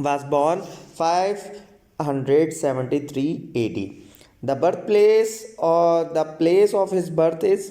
was born 573 AD. The birthplace or the place of his birth is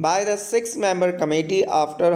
by the 6-member committee after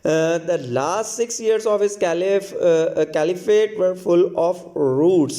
The last 6 years of his caliphate were full of roots।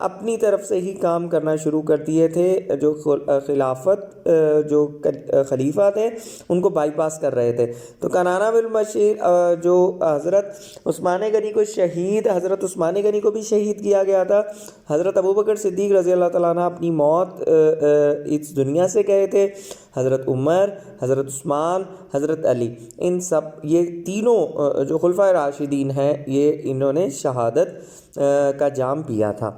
اپنی طرف سے ہی کام کرنا شروع کر دیے تھے. جو خلافت جو خلیفہ تھے ان کو بائی پاس کر رہے تھے. تو کنانہ بن بشیر جو حضرت عثمان غنی کو حضرت عثمان غنی کو بھی شہید کیا گیا تھا. حضرت ابوبکر صدیق رضی اللہ تعالیٰ عنہ اپنی موت اس دنیا سے گئے تھے. حضرت عمر، حضرت عثمان، حضرت علی، ان سب یہ تینوں جو خلفائے راشدین ہیں یہ انہوں نے شہادت کا جام پیا تھا.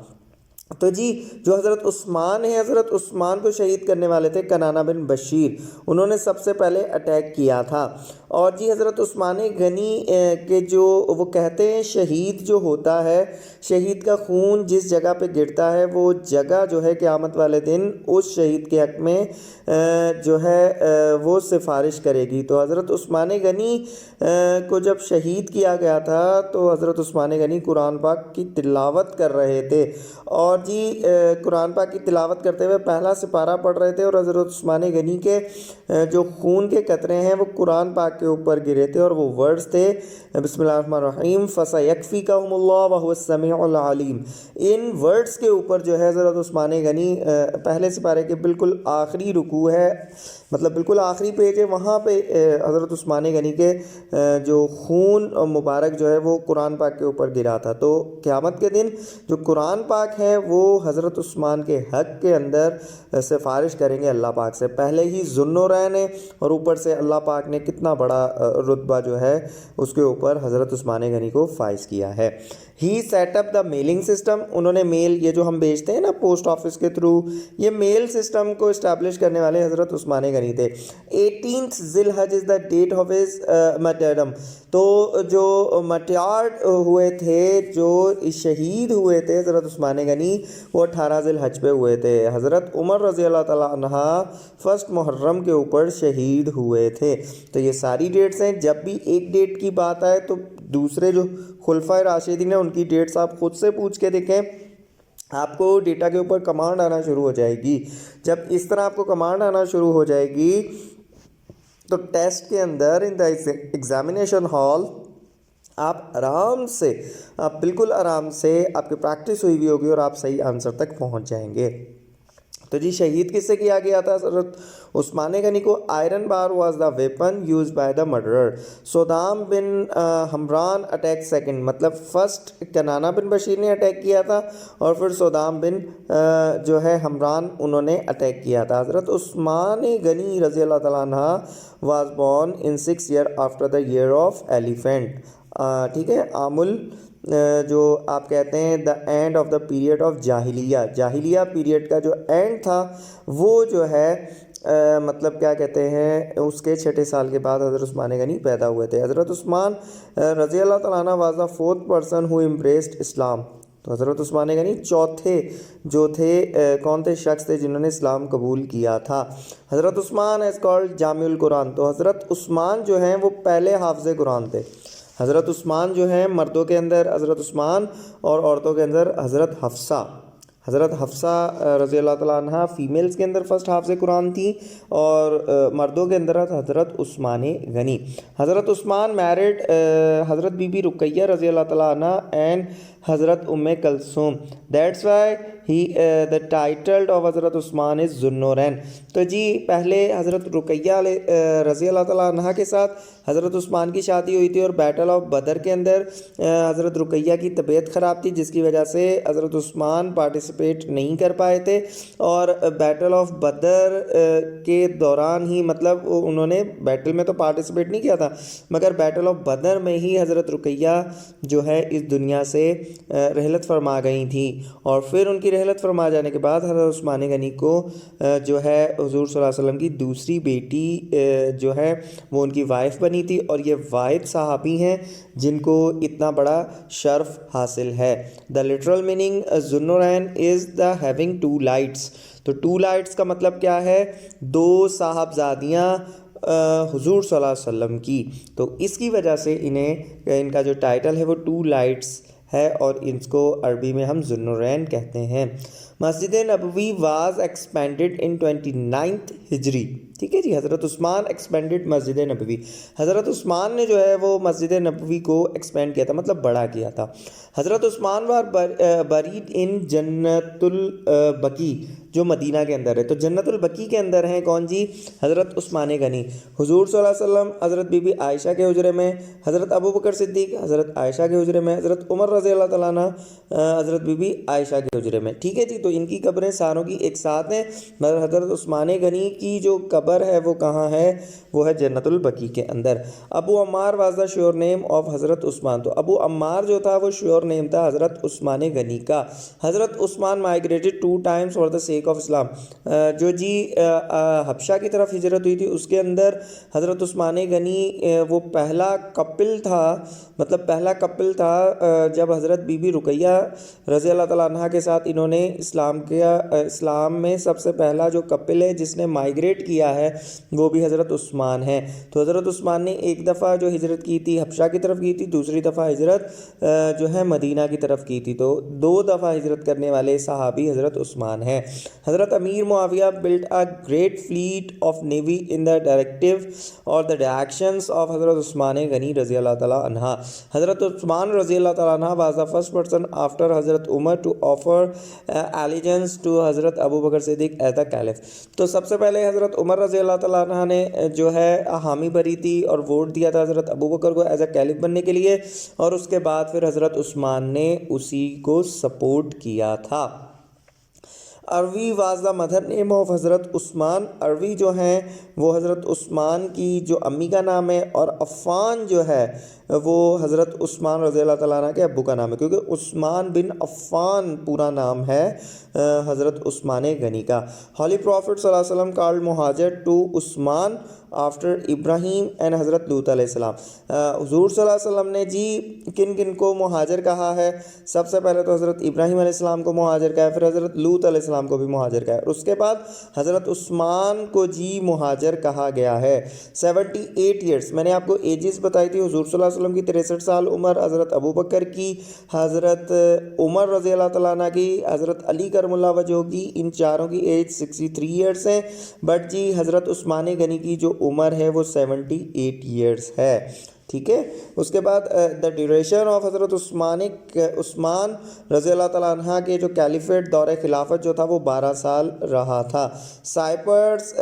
تو جی جو حضرت عثمان ہیں، حضرت عثمان کو شہید کرنے والے تھے کنانہ بن بشیر. انہوں نے سب سے پہلے اٹیک کیا تھا. اور جی حضرت عثمان غنی کے جو وہ کہتے ہیں شہید جو ہوتا ہے، شہید کا خون جس جگہ پہ گرتا ہے وہ جگہ جو ہے قیامت والے دن اس شہید کے حق میں جو ہے وہ سفارش کرے گی. تو حضرت عثمان غنی کو جب شہید کیا گیا تھا تو حضرت عثمان غنی قرآن پاک کی تلاوت کر رہے تھے. اور جی قرآن پاک کی تلاوت کرتے ہوئے پہلا سپارہ پڑھ رہے تھے اور حضرت عثمان غنی کے جو خون کے قطرے ہیں وہ قرآن پاک کے اوپر گرے تھے. اور وہ ورڈز تھے بسم اللہ الرحمن الرحیم فَسَيَكْفِيكَهُمُ اللَّهُ وَهُوَ السَّمِيعُ الْعَلِيمُ. ان ورڈز کے اوپر جو ہے حضرت عثمان غنی پہلے سپارے کے بالکل آخری رکوع ہے، مطلب بالکل آخری پیج ہے، وہاں پہ حضرت عثمان غنی کے جو خون مبارک جو ہے وہ قرآن پاک کے اوپر گرا تھا. تو قیامت کے دن جو قرآن پاک ہے وہ حضرت عثمان کے حق کے اندر سفارش کریں گے اللہ پاک سے. پہلے ہی ذوالنورین ہے اور اوپر سے اللہ پاک نے کتنا بڑا رتبہ جو ہے اس کے اوپر حضرت عثمان غنی کو فائز کیا ہے. ہی سیٹ اپ دا میلنگ سسٹم. انہوں نے میل، یہ جو ہم بھیجتے ہیں نا پوسٹ آفس کے تھرو، یہ میل سسٹم کو اسٹیبلش کرنے والے حضرت عثمان غنی تھے. 18 ذی الحج از دا ڈیٹ آف ہز مرٹرڈم. تو جو مرٹیارڈ ہوئے تھے، جو شہید ہوئے تھے حضرت عثمان غنی، وہ 18 ذی الحج پہ ہوئے تھے. حضرت عمر رضی اللہ تعالیٰ عنہ 1 محرم کے اوپر شہید ہوئے تھے. تو یہ ساری ڈیٹس ہیں. جب بھی ایک ڈیٹ کی بات آئے تو دوسرے جو خلفائے راشدین ہیں ان کی ڈیٹس آپ خود سے پوچھ کے دیکھیں، آپ کو ڈیٹا کے اوپر کمانڈ آنا شروع ہو جائے گی. جب اس طرح آپ کو کمانڈ آنا شروع ہو جائے گی تو ٹیسٹ کے اندر ان دا ایگزامینیشن ہال آپ آرام سے، آپ بالکل آرام سے، آپ کی پریکٹس ہوئی ہوگی اور آپ صحیح آنسر تک پہنچ جائیں گے. تو جی شہید کس سے کیا گیا تھا حضرت عثمان غنی کو؟ Iron bar was the weapon used by the murderer. Saddam bin Humran attack second, مطلب فرسٹ کنانہ بن بشیر نے اٹیک کیا تھا اور پھر صدام بن جو ہے حمران انہوں نے اٹیک کیا تھا. حضرت عثمان غنی رضی اللہ تعالیٰ عنہ was born in 6 year after the year of elephant. ٹھیک ہے، عامل جو آپ کہتے ہیں the end of the period of جاہلیہ پیریڈ کا جو اینڈ تھا وہ جو ہے مطلب کیا کہتے ہیں اس کے 6 سال کے بعد حضرت عثمان غنی پیدا ہوئے تھے. حضرت عثمان رضی اللہ تعالیٰ عنہ was the 4th person who embraced اسلام. تو حضرت عثمان غنی چوتھے جو تھے کون تھے شخص تھے جنہوں نے اسلام قبول کیا تھا. حضرت عثمان از کالڈ جامع القرآن. تو حضرت عثمان جو ہیں وہ پہلے حافظ قرآن تھے. حضرت عثمان جو ہیں مردوں کے اندر حضرت عثمان اور عورتوں کے اندر حضرت حفصہ رضی اللہ تعالیٰ عنہ فیمیلز کے اندر فرسٹ حافظ قرآن تھی اور مردوں کے اندر حضرت عثمان غنی. حضرت عثمان میرڈ حضرت بی بی رقیہ رضی اللہ تعالیٰ عنہ اینڈ حضرت Kulsoom. That's why the title of حضرت عثمان is ذوالنورین. تو جی پہلے حضرت رقیہ رضی اللہ تعالیٰ عنہ کے ساتھ حضرت عثمان کی شادی ہوئی تھی اور بیٹل آف بدر کے اندر حضرت رقیہ کی طبیعت خراب تھی جس کی وجہ سے حضرت عثمان پارٹیسپیٹ نہیں کر پائے تھے. اور بیٹل آف بدر کے دوران ہی مطلب انہوں نے بیٹل میں تو پارٹیسپیٹ نہیں کیا تھا مگر بیٹل آف بدر میں ہی حضرت رقیہ جو ہے اس دنیا سے رحلت فرما گئی تھی. اور پھر ان کی رحلت فرما جانے کے بعد حضرت عثمان غنی کو جو ہے حضور صلی اللہ علیہ وسلم کی دوسری بیٹی جو ہے وہ ان کی وائف بنی تھی اور یہ واحد صحابی ہیں جن کو اتنا بڑا شرف حاصل ہے. The literal meaning Zunnurain is the having 2 lights. تو 2 lights کا مطلب کیا ہے؟ 2 صاحبزادیاں حضور صلی اللہ علیہ وسلم کی. تو اس کی وجہ سے ان کا جو ٹائٹل ہے وہ 2 lights ہے اور اس کو عربی میں ہم ذوالنورین کہتے ہیں. Masjid Nabawi was expanded in 29th ہجری. ٹھیک ہے جی. حضرت عثمان ایکسپینڈڈ مسجد نبوی. حضرت عثمان نے جو ہے وہ مسجد نبوی کو ایکسپینڈ کیا تھا, مطلب بڑا کیا تھا. حضرت عثمان وار بریڈ ان جنت البقیع جو مدینہ کے اندر ہے. تو جنت البقیع کے اندر ہیں کون جی؟ حضرت عثمان غنی. حضور صلی اللہ علیہ وسلم حضرت بی بی عائشہ کے حجرے میں, حضرت ابو بکر صدیق حضرت عائشہ کے حجرے میں, حضرت عمر رضی اللہ تعالیٰ عنہ حضرت بی بی عائشہ کے حجرے میں. ٹھیک ہے جی. تو ان کی قبریں ساروں کی ایک ساتھ ہیں, مگر حضرت عثمان غنی کی جو قبر ہے وہ کہاں ہے؟ وہ ہے جنت البقیع کے اندر. Abu Ammar was the surname of Hazrat Usman. تو ابو عمار جو تھا وہ شیور نیم تھا حضرت عثمان غنی کا. Hazrat Usman migrated 2 times for the sake of Islam. جو جی حبشہ کی طرف ہجرت ہوئی تھی اس کے اندر حضرت عثمان غنی وہ پہلا کپل تھا, مطلب پہلا کپل تھا جب حضرت بی بی رقیہ رضی اللہ تعالیٰ عنہ کے ساتھ انہوں نے اسلام میں سب سے پہلا جو کپل ہے جس نے مائیگریٹ کیا ہے وہ بھی حضرت عثمان ہے. تو حضرت عثمان نے ایک دفعہ جو ہجرت کی تھی حبشہ کی طرف کی تھی, دوسری دفعہ ہجرت جو ہے مدینہ کی طرف کی تھی. تو 2 دفعہ ہجرت کرنے والے صحابی حضرت عثمان ہیں. Hazrat Amir Muawiya built a great fleet of navy in the directive اور the directions of Hazrat Usman غنی رضی اللہ تعالیٰ عنہ. حضرت عثمان رضی اللہ تعالیٰ عنہ was the first person after حضرت عمر ٹو آفر ایلیجنس ٹو حضرت ابو بکر صدیق ایز دا کیلف. تو سب سے پہلے حضرت عمر رضی اللہ تعالیٰ عنہ نے جو ہے حامی بھری تھی اور ووٹ دیا تھا حضرت ابو بکر کو ایز اے کیلف بننے کے لیے, اور اس کے بعد پھر حضرت عثمان نے اسی کو سپورٹ کیا تھا. Arwa was the mother name of Hazrat Usman. عروی جو ہیں وہ حضرت عثمان کی جو امی کا نام ہے, اور عفان جو ہے وہ حضرت عثمان رضی اللہ تعالیٰ عنہ کے ابو کا نام ہے, کیونکہ عثمان بن عفان پورا نام ہے حضرت عثمان غنی کا. ہولی پروفٹ صلی اللہ علیہ وسلم کالڈ مہاجر ٹو عثمان آفٹر ابراہیم اینڈ حضرت لوط علیہ السلام. حضور صلی اللہ علیہ وسلم نے جی کن کن کو مہاجر کہا ہے؟ سب سے پہلے تو حضرت ابراہیم علیہ السلام کو مہاجر کہا ہے, پھر حضرت لوط علیہ السلام کو بھی مہاجر کہا ہے, اور اس کے بعد حضرت عثمان کو جی مہاجر کہا گیا ہے. 78 ایئرس میں نے آپ کو ایجز بتائی تھی. حضور صلی اللہ علیہ وسلم کی 63 سال عمر, حضرت ابو بکر کی, حضرت عمر رضی اللہ تعالیٰ عنہ کی, حضرت علی کرم اللہ وجہہ کی, ان چاروں کی ایج 63 ایئرس ہیں. بٹ جی حضرت عثمان غنی کی جو عمر ہے وہ 78 ایئرس ہے. ٹھیک ہے. اس کے بعد دا ڈیوریشن آف حضرت عثمان رضی اللہ تعالیٰ عنہ کے جو کیلیفیٹ دور خلافت جو تھا وہ 12 سال رہا تھا. سائپرس,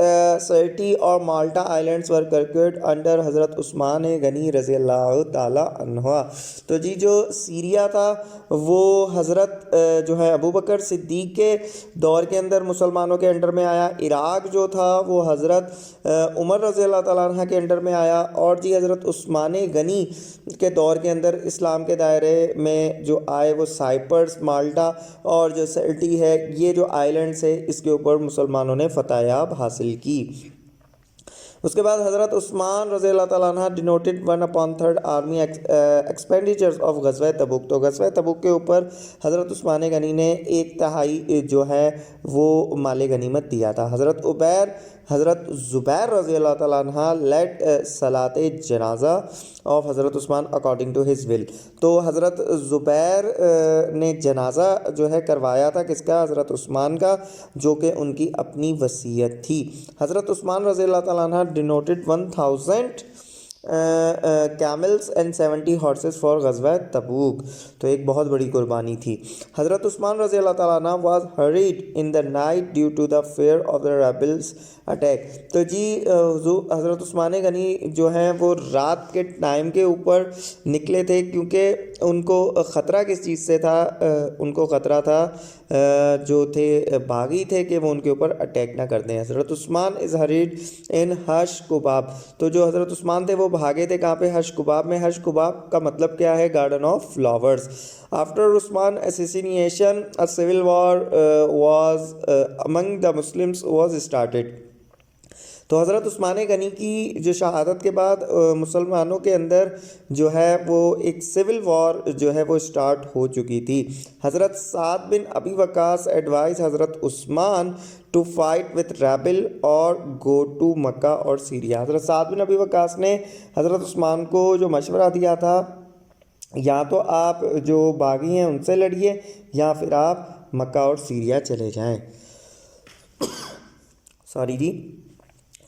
سرٹی اور مالٹا آئلینڈس ور کنکرڈ انڈر حضرت عثمان غنی رضی اللہ تعالیٰ عنہ. تو جی جو سیریا تھا وہ حضرت جو ہے ابو بکر صدیق کے دور کے اندر مسلمانوں کے انڈر میں آیا. عراق جو تھا وہ حضرت عمر رضی اللہ تعالیٰ عنہ کے انڈر میں آیا, اور جی حضرت عثمان غنی کے دور کے اندر اسلام کے دائرے میں جو آئے وہ سائپرس, مالٹا اور جو سرٹی ہے, یہ جو آئلینڈس ہے اس کے اوپر مسلمانوں نے فتح یاب حاصل کی. اس کے بعد حضرت عثمان رضی اللہ تعالیٰ عنہ ڈینوٹڈ 1/3 آرمی ایکسپینڈیچرز آف غزوہ تبوک. تو غزوہ تبوک کے اوپر حضرت عثمان غنی نے 1/3 جو ہے وہ مال غنیمت دیا تھا. حضرت زبیر رضی اللہ تعالیٰ عنہ لیڈ صلاۃ جنازہ of Hazrat Usman according to his will. تو حضرت زبیر نے جنازہ جو ہے کروایا تھا کس کا؟ حضرت عثمان کا, جو کہ ان کی اپنی وصیت تھی. حضرت عثمان رضی اللہ تعالیٰ عنہ denoted 1000 camels and 70 horses for غزوہ تبوک. تو ایک بہت بڑی قربانی تھی. حضرت عثمان رضی اللہ تعالیٰ عنہ was buried in the night due to the fear of the rebels attack. تو جی حضرت عثمان غنی جو ہیں وہ رات کے ٹائم کے اوپر نکلے تھے, کیونکہ ان کو خطرہ کس چیز سے تھا؟ ان کو خطرہ تھا جو تھے باغی تھے کہ وہ ان کے اوپر اٹیک نہ کر دیں. حضرت عثمان از ہریڈ ان حش کباب. تو جو حضرت عثمان تھے وہ بھاگے تھے کہاں پہ؟ حش کباب میں. حش کباب کا مطلب کیا ہے؟ Garden of flowers. After Usman assassination a civil war was among the Muslims was started. تو حضرت عثمان غنی کی جو شہادت کے بعد مسلمانوں کے اندر جو ہے وہ ایک سول وار جو ہے وہ سٹارٹ ہو چکی تھی. حضرت سعد بن ابی وقاص ایڈوائز حضرت عثمان ٹو فائٹ وتھ ریبل اور گو ٹو مکہ اور سیریا. حضرت سعد بن ابی وقاص نے حضرت عثمان کو جو مشورہ دیا تھا, یا تو آپ جو باغی ہیں ان سے لڑیے یا پھر آپ مکہ اور سیریا چلے جائیں. سوری جی.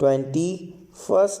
21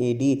AD।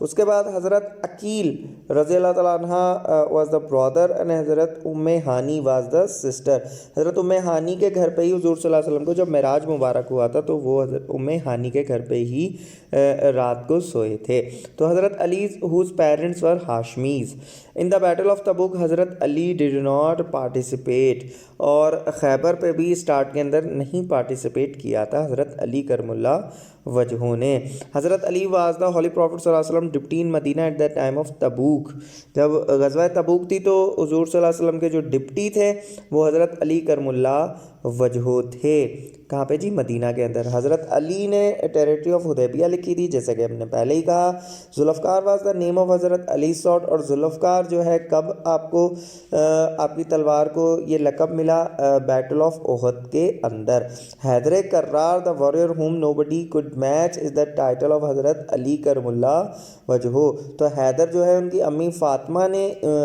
اس کے بعد حضرت عقیل رضی اللہ تعالیٰ عنہ واز دا برادر اینڈ حضرت ام ہانی واز دا سسٹر. حضرت ام ہانی کے گھر پہ ہی حضور صلی اللہ علیہ وسلم کو جب معراج مبارک ہوا تھا تو وہ حضرت ام ہانی کے گھر پہ ہی رات کو سوئے تھے. تو Hazrat Ali whose parents were Hashimis. In the battle of Tabuk Hazrat Ali did not participate, اور خیبر پہ بھی اسٹارٹ کے اندر نہیں پارٹیسپیٹ کیا تھا حضرت علی کرم اللہ وجہہ نے. Hazrat Ali was the holy prophet صلی اللہ علیہ وسلم deputy in Madina at the time of Tabuk. جب غزوہ تبوک تھی تو حضور صلی اللہ علیہ وسلم کے جو ڈپٹی تھے وہ حضرت علی کرم اللہ وجہہ تھے. کہاں پہ جی؟ مدینہ کے اندر. حضرت علی نے ٹیریٹری آف حدیبیہ لکھی تھی, جیسا کہ ہم نے پہلے ہی کہا. ذوالفقار واز دا نیم آف حضرت علی سوٹ, اور ذوالفقار جو ہے کب آپ کو آپ کی تلوار کو یہ لقب ملا؟ بیٹل آف احد کے اندر. Haidar Karrar the warrior whom nobody could match is the title of حضرت علی کرم اللہ وجہہ. تو حیدر جو ہے ان کی امی فاطمہ نے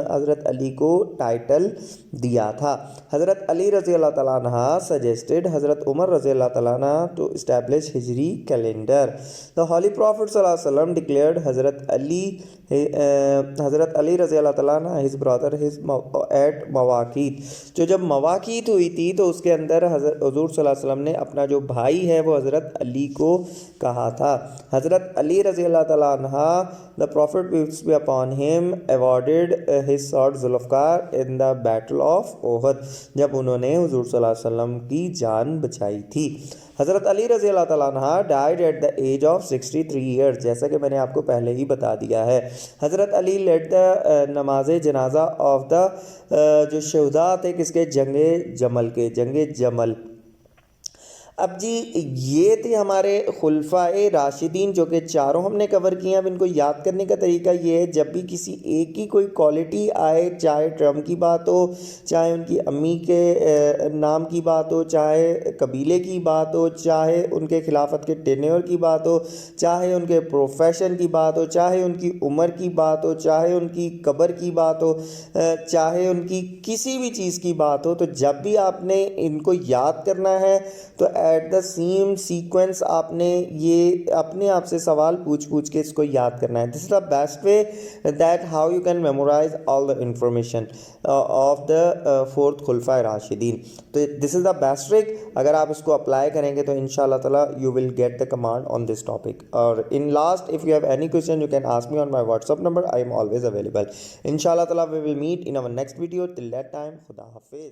حضرت علی کو ٹائٹل دیا تھا. حضرت علی رضی اللہ تعالیٰ عنہ سجیسٹڈ حضرت عمر رضی اللہ تعالیٰ عنہ ٹو اسٹیبلش ہجری کیلنڈر. دا ہولی پروفٹ صلی اللہ علیہ وسلم ڈکلیئرڈ حضرت علی رضی اللہ تعالیٰ عنہ ہز برادر ہز ایٹ مواقیت. جو جب مواقیت ہوئی تھی تو اس کے اندر حضور صلی اللہ علیہ وسلم نے اپنا جو بھائی ہے وہ حضرت علی کو کہا تھا. حضرت علی رضی اللہ تعالیٰ عنہ the prophet peace be upon him awarded his sword Zulfiqar in the battle of احد, جب انہوں نے حضور صلی اللہ علیہ وسلم کی جان بچائی تھی. حضرت علی رضی اللہ تعالیٰ عنہ died at the age of 63 years, جیسا کہ میں نے آپ کو پہلے ہی بتا دیا ہے. حضرت علی لیڈ دا نماز جنازہ آف دا جو شہداء تھے کس کے؟ جنگ جمل کے, جنگ جمل. اب جی یہ تھے ہمارے خلفائے راشدین جو کہ چاروں ہم نے کور کیے ہیں. اب ان کو یاد کرنے کا طریقہ یہ ہے, جب بھی کسی ایک کی کوئی کوالٹی آئے, چاہے ٹرم کی بات ہو, چاہے ان کی امی کے نام کی بات ہو, چاہے قبیلے کی بات ہو, چاہے ان کے خلافت کے ٹینیور کی بات ہو, چاہے ان کے پروفیشن کی بات ہو, چاہے ان کی عمر کی بات ہو, چاہے ان کی قبر کی بات ہو, چاہے ان کی کسی بھی چیز کی بات ہو, تو جب بھی آپ نے ان کو یاد کرنا ہے تو ایٹ دا سیم سیکوینس آپ نے یہ اپنے آپ سے سوال پوچھ کے اس کو یاد کرنا ہے. This is the best way that how you can memorize all the information of the fourth خلفاء راشدین. تو دس از دا بیسٹ ٹرک. اگر آپ اس کو اپلائی کریں گے تو ان شاء اللہ تعالیٰ you will get the command on this topic. اور in last if you have any question you can ask me on my whatsapp number. I am always available. ان شاء اللہ تعالیٰ we will meet in our next video. Till that time خدا حافظ.